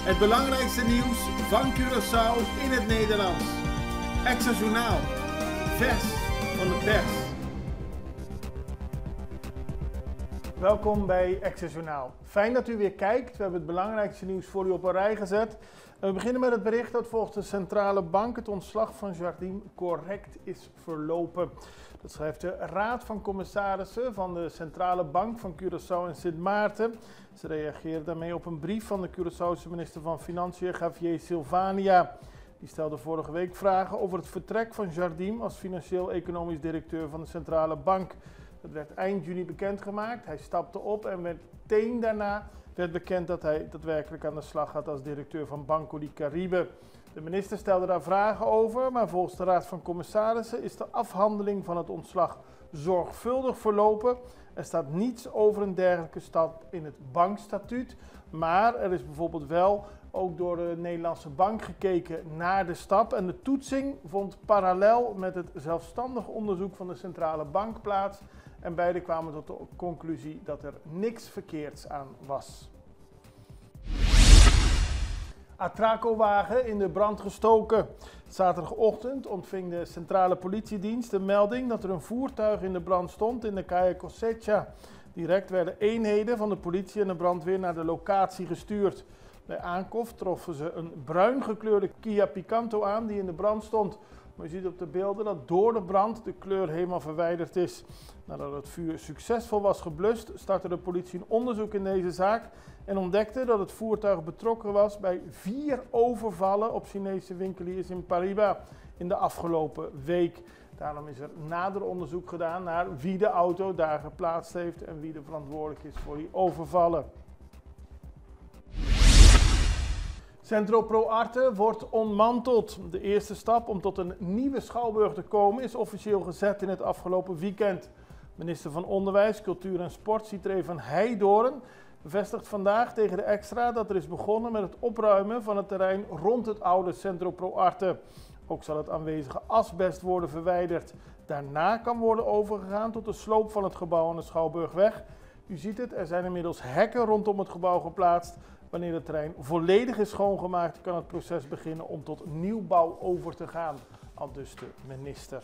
Het belangrijkste nieuws van Curaçao in het Nederlands. Extra Journaal. Vers van de pers. Welkom bij Extra Journaal. Fijn dat u weer kijkt. We hebben het belangrijkste nieuws voor u op een rij gezet. We beginnen met het bericht dat volgens de Centrale Bank het ontslag van Jardim correct is verlopen. Dat schrijft de Raad van Commissarissen van de Centrale Bank van Curaçao en Sint Maarten. Ze reageerden daarmee op een brief van de Curaçaose minister van Financiën, Javier Silvania. Die stelde vorige week vragen over het vertrek van Jardim als financieel-economisch directeur van de Centrale Bank. Dat werd eind juni bekendgemaakt. Hij stapte op en meteen daarna werd bekend dat hij daadwerkelijk aan de slag gaat als directeur van Banco di Caribe. De minister stelde daar vragen over, maar volgens de Raad van Commissarissen is de afhandeling van het ontslag zorgvuldig verlopen. Er staat niets over een dergelijke stap in het bankstatuut, maar er is bijvoorbeeld wel ook door de Nederlandse bank gekeken naar de stap en de toetsing vond parallel met het zelfstandig onderzoek van de Centrale Bank plaats en beide kwamen tot de conclusie dat er niks verkeerds aan was. Atraco-wagen in de brand gestoken. Zaterdagochtend ontving de Centrale Politiedienst de melding dat er een voertuig in de brand stond in de Calle Cosecha. Direct werden eenheden van de politie en de brandweer naar de locatie gestuurd. Bij aankomst troffen ze een bruin gekleurde Kia Picanto aan die in de brand stond. Maar je ziet op de beelden dat door de brand de kleur helemaal verwijderd is. Nadat het vuur succesvol was geblust, startte de politie een onderzoek in deze zaak en ontdekte dat het voertuig betrokken was bij 4 overvallen op Chinese winkeliers in Pariba in de afgelopen week. Daarom is er nader onderzoek gedaan naar wie de auto daar geplaatst heeft en wie er verantwoordelijk is voor die overvallen. Centro Pro Arte wordt ontmanteld. De eerste stap om tot een nieuwe schouwburg te komen is officieel gezet in het afgelopen weekend. Minister van Onderwijs, Cultuur en Sport, Sitré van Heijdorn, bevestigt vandaag tegen de Extra dat er is begonnen met het opruimen van het terrein rond het oude Centro Pro Arte. Ook zal het aanwezige asbest worden verwijderd. Daarna kan worden overgegaan tot de sloop van het gebouw aan de Schouwburgweg. U ziet het, er zijn inmiddels hekken rondom het gebouw geplaatst. Wanneer het terrein volledig is schoongemaakt, kan het proces beginnen om tot nieuwbouw over te gaan, aldus de minister.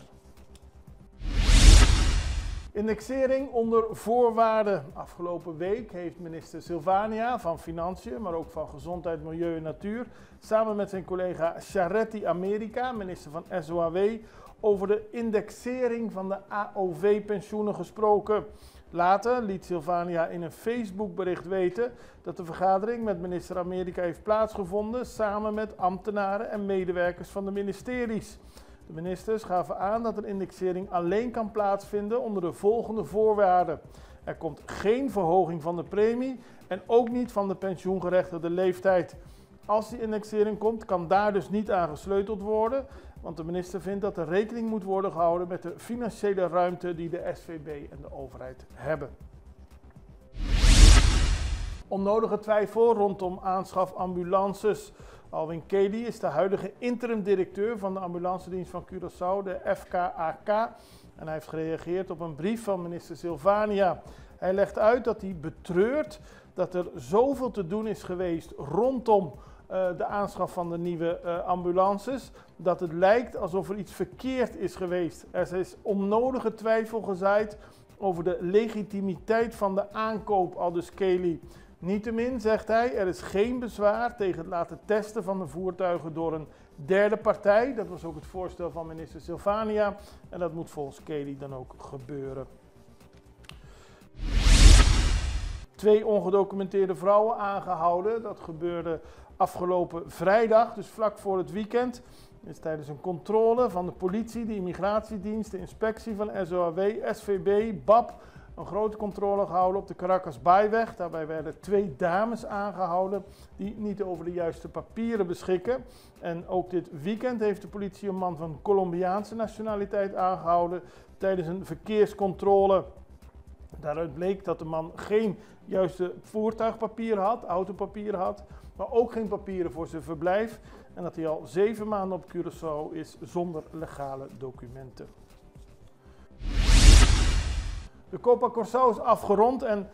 Indexering onder voorwaarden. Afgelopen week heeft minister Silvania van Financiën, maar ook van Gezondheid, Milieu en Natuur, samen met zijn collega Charetti America, minister van SOAW, over de indexering van de AOW-pensioenen gesproken. Later liet Silvania in een Facebookbericht weten dat de vergadering met minister America heeft plaatsgevonden samen met ambtenaren en medewerkers van de ministeries. De ministers gaven aan dat een indexering alleen kan plaatsvinden onder de volgende voorwaarden. Er komt geen verhoging van de premie en ook niet van de pensioengerechtigde leeftijd. Als die indexering komt, kan daar dus niet aan gesleuteld worden, want de minister vindt dat er rekening moet worden gehouden met de financiële ruimte die de SVB en de overheid hebben. Onnodige twijfel rondom aanschaf ambulances. Alwin Kelly is de huidige interim-directeur van de ambulancedienst van Curaçao, de FKAK. En hij heeft gereageerd op een brief van minister Silvania. Hij legt uit dat hij betreurt dat er zoveel te doen is geweest rondom de aanschaf van de nieuwe ambulances, dat het lijkt alsof er iets verkeerd is geweest. Er is onnodige twijfel gezaaid over de legitimiteit van de aankoop, aldus Kelly. Niettemin, zegt hij, er is geen bezwaar tegen het laten testen van de voertuigen door een derde partij. Dat was ook het voorstel van minister Silvania en dat moet volgens Kelly dan ook gebeuren. 2 ongedocumenteerde vrouwen aangehouden. Dat gebeurde afgelopen vrijdag, dus vlak voor het weekend. Dit is tijdens een controle van de politie, de immigratiedienst, de inspectie van SOAW, SVB, BAP, een grote controle gehouden op de Caracas Baaiweg. Daarbij werden 2 dames aangehouden die niet over de juiste papieren beschikken. En ook dit weekend heeft de politie een man van Colombiaanse nationaliteit aangehouden tijdens een verkeerscontrole. Daaruit bleek dat de man geen juiste voertuigpapieren had, autopapieren had, maar ook geen papieren voor zijn verblijf. En dat hij al 7 maanden op Curaçao is zonder legale documenten. De Copa Curaçao is afgerond en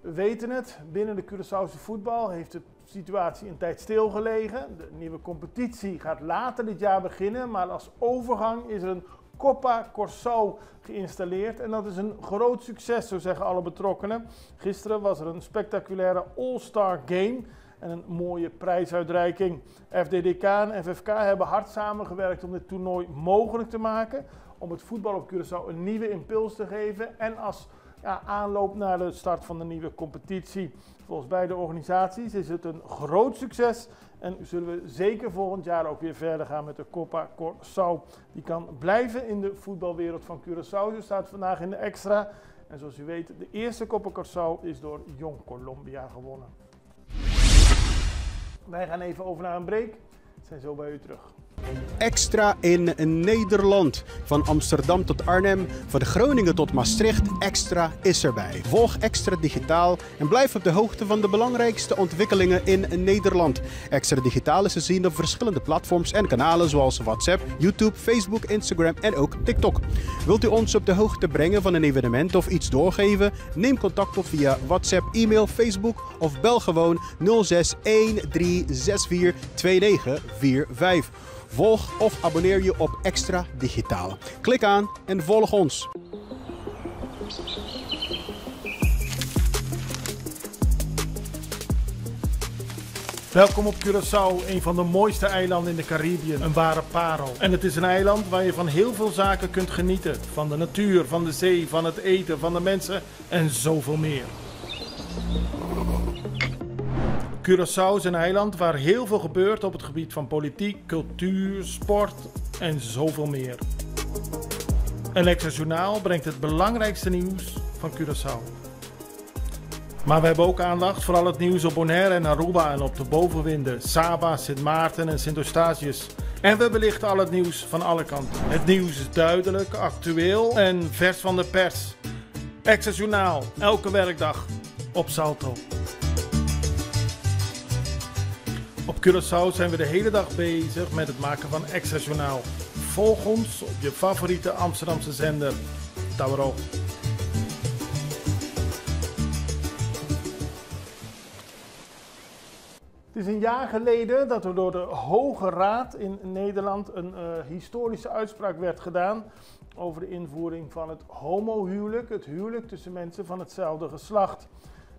We weten het, binnen de Curaçaose voetbal heeft de situatie een tijd stilgelegen. De nieuwe competitie gaat later dit jaar beginnen, maar als overgang is er een Copa Curaçao geïnstalleerd en dat is een groot succes, zo zeggen alle betrokkenen. Gisteren was er een spectaculaire All-Star Game en een mooie prijsuitreiking. FDDK en FFK hebben hard samengewerkt om dit toernooi mogelijk te maken, om het voetbal op Curaçao een nieuwe impuls te geven en als aanloop naar de start van de nieuwe competitie. Volgens beide organisaties is het een groot succes en zullen we zeker volgend jaar ook weer verder gaan met de Copa Curaçao. Die kan blijven in de voetbalwereld van Curaçao. Zo staat vandaag in de extra. En zoals u weet, de eerste Copa Curaçao is door Jong Colombia gewonnen. Wij gaan even over naar een break. We zijn zo bij u terug. Extra in Nederland. Van Amsterdam tot Arnhem, van Groningen tot Maastricht, Extra is erbij. Volg Extra Digitaal en blijf op de hoogte van de belangrijkste ontwikkelingen in Nederland. Extra Digitaal is te zien op verschillende platforms en kanalen zoals WhatsApp, YouTube, Facebook, Instagram en ook TikTok. Wilt u ons op de hoogte brengen van een evenement of iets doorgeven? Neem contact op via WhatsApp, e-mail, Facebook of bel gewoon 06 1364 2945. Volg of abonneer je op Extra Digitaal. Klik aan en volg ons. Welkom op Curaçao, een van de mooiste eilanden in de Caribiën, een ware parel. En het is een eiland waar je van heel veel zaken kunt genieten. Van de natuur, van de zee, van het eten, van de mensen en zoveel meer. Curaçao is een eiland waar heel veel gebeurt op het gebied van politiek, cultuur, sport en zoveel meer. En Extra Journaal brengt het belangrijkste nieuws van Curaçao. Maar we hebben ook aandacht voor al het nieuws op Bonaire en Aruba en op de bovenwinden, Saba, Sint Maarten en Sint Eustatius. En we belichten al het nieuws van alle kanten. Het nieuws is duidelijk, actueel en vers van de pers. Extra Journaal, elke werkdag op Salto. Op Curaçao zijn we de hele dag bezig met het maken van Extra Journaal. Volg ons op je favoriete Amsterdamse zender, Tauro. Het is een jaar geleden dat er door de Hoge Raad in Nederland een historische uitspraak werd gedaan over de invoering van het homohuwelijk, het huwelijk tussen mensen van hetzelfde geslacht.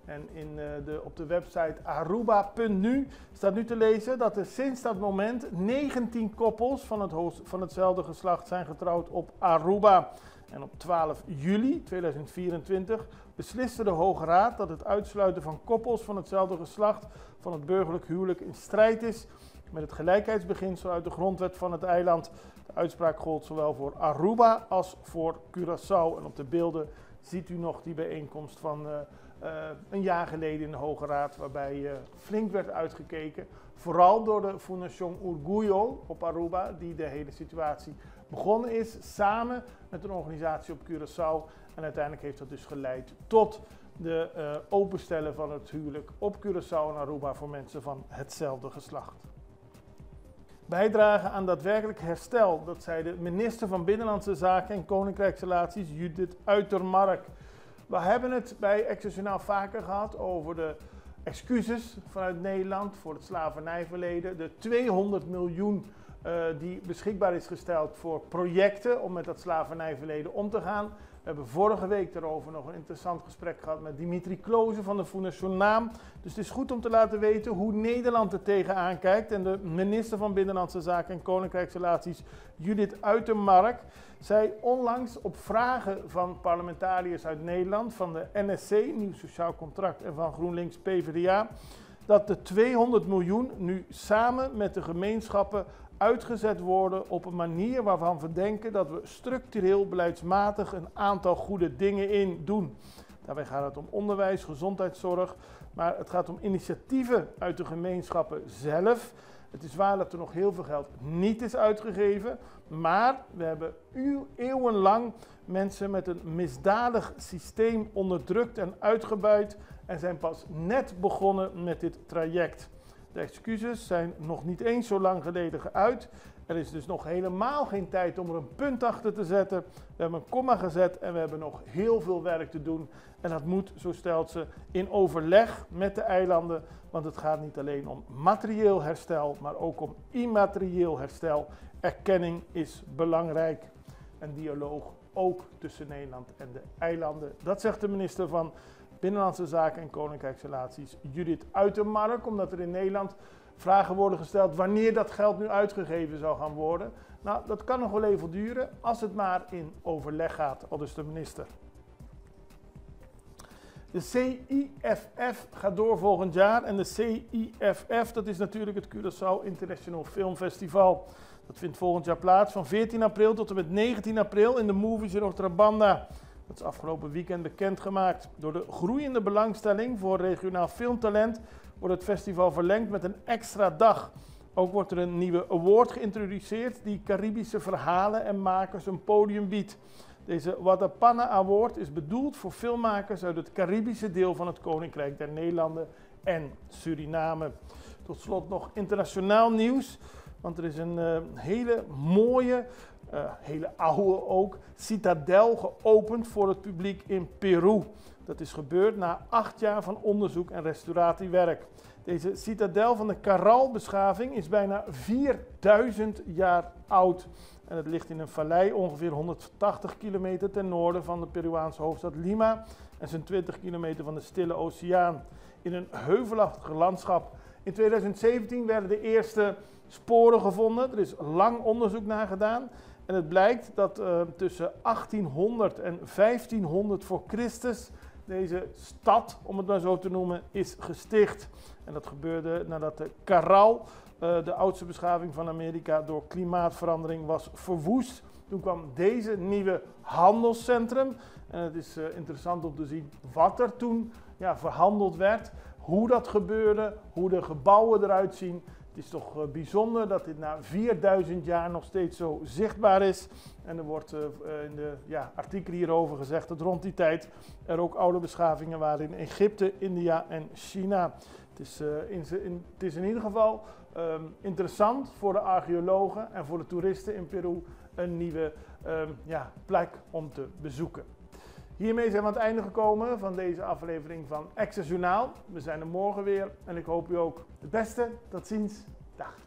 En op de website aruba.nu staat nu te lezen dat er sinds dat moment 19 koppels van hetzelfde geslacht zijn getrouwd op Aruba. En op 12 juli 2024 besliste de Hoge Raad dat het uitsluiten van koppels van hetzelfde geslacht van het burgerlijk huwelijk in strijd is met het gelijkheidsbeginsel uit de grondwet van het eiland. De uitspraak gold zowel voor Aruba als voor Curaçao. En op de beelden ziet u nog die bijeenkomst van een jaar geleden in de Hoge Raad, waarbij flink werd uitgekeken. Vooral door de Fundación Orgullo op Aruba, die de hele situatie begonnen is, samen met een organisatie op Curaçao. En uiteindelijk heeft dat dus geleid tot de openstellen van het huwelijk op Curaçao en Aruba voor mensen van hetzelfde geslacht. Bijdragen aan daadwerkelijk herstel, dat zei de minister van Binnenlandse Zaken en Koninkrijksrelaties Judith Uitermark. We hebben het bij Extra Journaal vaker gehad over de excuses vanuit Nederland voor het slavernijverleden. De 200 miljoen die beschikbaar is gesteld voor projecten om met dat slavernijverleden om te gaan. We hebben vorige week daarover nog een interessant gesprek gehad met Dimitri Klose van de Fundación NAAM. Dus het is goed om te laten weten hoe Nederland er tegenaan kijkt. En de minister van Binnenlandse Zaken en Koninkrijksrelaties, Judith Uitermark, zei onlangs op vragen van parlementariërs uit Nederland, van de NSC, Nieuw Sociaal Contract, en van GroenLinks PvdA, dat de 200 miljoen nu samen met de gemeenschappen uitgezet worden op een manier waarvan we denken dat we structureel beleidsmatig een aantal goede dingen in doen. Daarbij gaat het om onderwijs, gezondheidszorg, maar het gaat om initiatieven uit de gemeenschappen zelf. Het is waar dat er nog heel veel geld niet is uitgegeven, maar we hebben eeuwenlang mensen met een misdadig systeem onderdrukt en uitgebuit en zijn pas net begonnen met dit traject. De excuses zijn nog niet eens zo lang geleden geuit Er is dus nog helemaal geen tijd om er een punt achter te zetten. We hebben een komma gezet en we hebben nog heel veel werk te doen. En dat moet, zo stelt ze, in overleg met de eilanden. Want het gaat niet alleen om materieel herstel, maar ook om immaterieel herstel. Erkenning is belangrijk. Een dialoog ook tussen Nederland en de eilanden. Dat zegt de minister van Binnenlandse Zaken en Koninkrijksrelaties, Judith Uitermark, omdat er in Nederland vragen worden gesteld wanneer dat geld nu uitgegeven zou gaan worden. Nou, dat kan nog wel even duren als het maar in overleg gaat, aldus de minister. De CIFF gaat door volgend jaar en de CIFF, dat is natuurlijk het Curaçao International Film Festival. Dat vindt volgend jaar plaats van 14 april tot en met 19 april in de Movies in Otrabanda. Dat is afgelopen weekend bekendgemaakt. Door de groeiende belangstelling voor regionaal filmtalent wordt het festival verlengd met een extra dag. Ook wordt er een nieuwe award geïntroduceerd die Caribische verhalen en makers een podium biedt. Deze Wadapana Award is bedoeld voor filmmakers uit het Caribische deel van het Koninkrijk der Nederlanden en Suriname. Tot slot nog internationaal nieuws, want er is een hele mooie, hele oude ook, citadel geopend voor het publiek in Peru. Dat is gebeurd na 8 jaar van onderzoek en restauratiewerk. Deze citadel van de Caral-beschaving is bijna 4000 jaar oud. En het ligt in een vallei ongeveer 180 kilometer ten noorden van de Peruaanse hoofdstad Lima en zo'n 20 kilometer van de Stille Oceaan. In een heuvelachtig landschap. In 2017 werden de eerste sporen gevonden. Er is lang onderzoek naar gedaan. En het blijkt dat tussen 1800 en 1500 voor Christus deze stad, om het maar zo te noemen, is gesticht. En dat gebeurde nadat de Caral, de oudste beschaving van Amerika, door klimaatverandering was verwoest. Toen kwam deze nieuwe handelscentrum. En het is interessant om te zien wat er toen verhandeld werd, hoe dat gebeurde, hoe de gebouwen eruit zien. Het is toch bijzonder dat dit na 4000 jaar nog steeds zo zichtbaar is. En er wordt in de artikelen hierover gezegd dat rond die tijd er ook oude beschavingen waren in Egypte, India en China. Het is in ieder geval interessant voor de archeologen en voor de toeristen in Peru een nieuwe plek om te bezoeken. Hiermee zijn we aan het einde gekomen van deze aflevering van Extra Journaal. We zijn er morgen weer en ik hoop u ook het beste. Tot ziens. Dag.